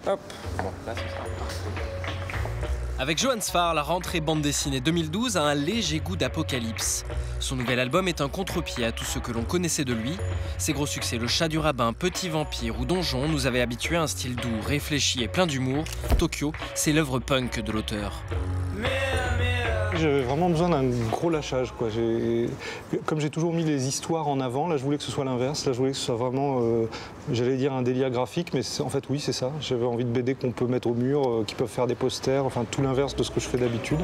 Hop, bon, là, ce sera... Avec Johann Sfar, la rentrée bande dessinée 2012 a un léger goût d'apocalypse. Son nouvel album est un contre-pied à tout ce que l'on connaissait de lui. Ses gros succès, Le Chat du Rabbin, Petit Vampire ou Donjon, nous avaient habitués à un style doux, réfléchi et plein d'humour. Tokyo, c'est l'œuvre punk de l'auteur. J'avais vraiment besoin d'un gros lâchage, quoi. Comme j'ai toujours mis les histoires en avant, là je voulais que ce soit l'inverse. Là je voulais que ce soit vraiment, j'allais dire un délire graphique, mais en fait oui c'est ça. J'avais envie de BD qu'on peut mettre au mur, qui peuvent faire des posters, enfin tout l'inverse de ce que je fais d'habitude.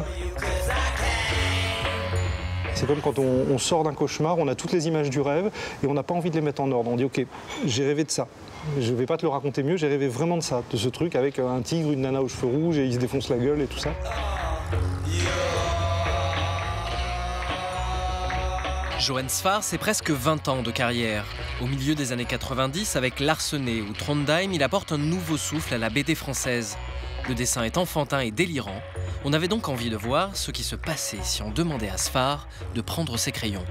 C'est comme quand on sort d'un cauchemar, on a toutes les images du rêve et on n'a pas envie de les mettre en ordre. On dit ok, j'ai rêvé de ça. Je ne vais pas te le raconter mieux, j'ai rêvé vraiment de ça, de ce truc avec un tigre, une nana aux cheveux rouges et il se défonce la gueule et tout ça. Johann Sfar, c'est presque 20 ans de carrière. Au milieu des années 90, avec Larsenet ou Trondheim, il apporte un nouveau souffle à la BD française. Le dessin est enfantin et délirant. On avait donc envie de voir ce qui se passait si on demandait à Sfar de prendre ses crayons.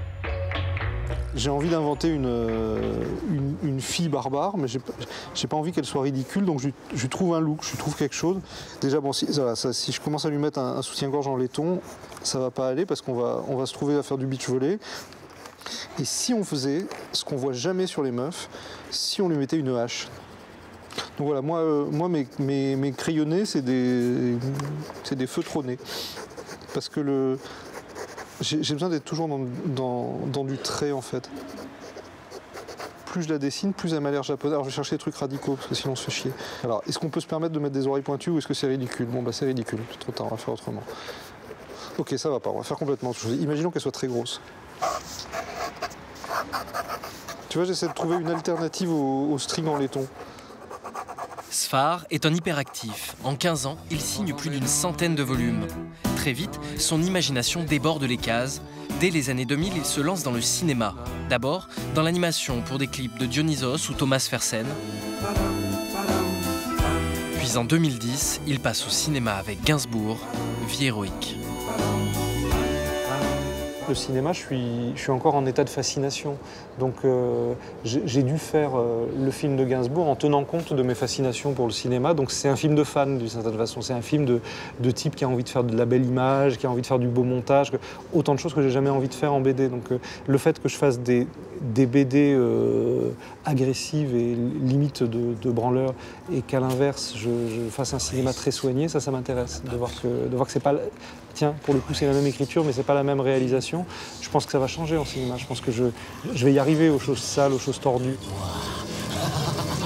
J'ai envie d'inventer une fille barbare, mais j'ai pas envie qu'elle soit ridicule, donc je lui trouve un look, je lui trouve quelque chose. Déjà, bon, si je commence à lui mettre un soutien-gorge en laiton, ça va pas aller parce qu'on va se trouver à faire du beach volley. Et si on faisait ce qu'on voit jamais sur les meufs, si on lui mettait une hache. Donc voilà, moi mes crayonnés, c'est des feutres au nez. Parce que j'ai besoin d'être toujours dans du trait en fait. Plus je la dessine, plus elle m'a l'air japonaise. Alors je vais chercher des trucs radicaux parce que sinon on se fait chier. Alors est-ce qu'on peut se permettre de mettre des oreilles pointues ou est-ce que c'est ridicule? Bon bah c'est ridicule, c'est trop tard, on va faire autrement. Ok, ça va pas, on va faire complètement autre chose. Imaginons qu'elle soit très grosse. Tu vois, j'essaie de trouver une alternative au string en laiton. Sfar est un hyperactif. En 15 ans, il signe plus d'une centaine de volumes. Très vite, son imagination déborde les cases. Dès les années 2000, il se lance dans le cinéma. D'abord, dans l'animation pour des clips de Dionysos ou Thomas Fersen. Puis en 2010, il passe au cinéma avec Gainsbourg, Vie héroïque. Le cinéma, je suis encore en état de fascination. Donc j'ai dû faire le film de Gainsbourg en tenant compte de mes fascinations pour le cinéma. Donc c'est un film de fan d'une certaine façon. C'est un film de type qui a envie de faire de la belle image, qui a envie de faire du beau montage. Autant de choses que j'ai jamais envie de faire en BD. Donc le fait que je fasse des BD agressives et limite de branleurs et qu'à l'inverse je fasse un cinéma très soigné, ça m'intéresse. De voir que c'est pas... Tiens, pour le coup c'est la même écriture mais c'est pas la même réalisation. Je pense que ça va changer en cinéma. Je pense que je vais y arriver aux choses sales, aux choses tordues.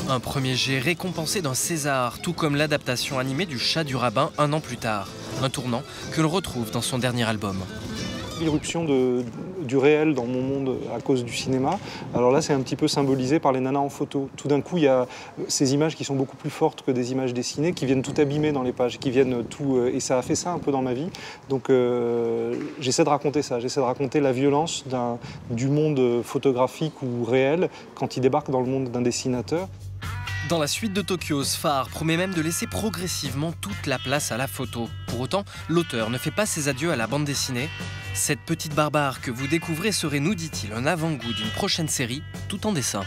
Un premier jet récompensé d'un César, tout comme l'adaptation animée du Chat du Rabbin un an plus tard. Un tournant que l'on retrouve dans son dernier album. L'irruption du réel dans mon monde à cause du cinéma. Alors là, c'est un petit peu symbolisé par les nanas en photo. Tout d'un coup, il y a ces images qui sont beaucoup plus fortes que des images dessinées, qui viennent tout abîmer dans les pages, qui viennent tout... et ça a fait ça un peu dans ma vie. Donc j'essaie de raconter ça. J'essaie de raconter la violence du monde photographique ou réel quand il débarque dans le monde d'un dessinateur. Dans la suite de Tokyo, Sfar promet même de laisser progressivement toute la place à la photo. Pour autant, l'auteur ne fait pas ses adieux à la bande dessinée. Cette petite barbare que vous découvrez serait, nous dit-il, un avant-goût d'une prochaine série, tout en dessin.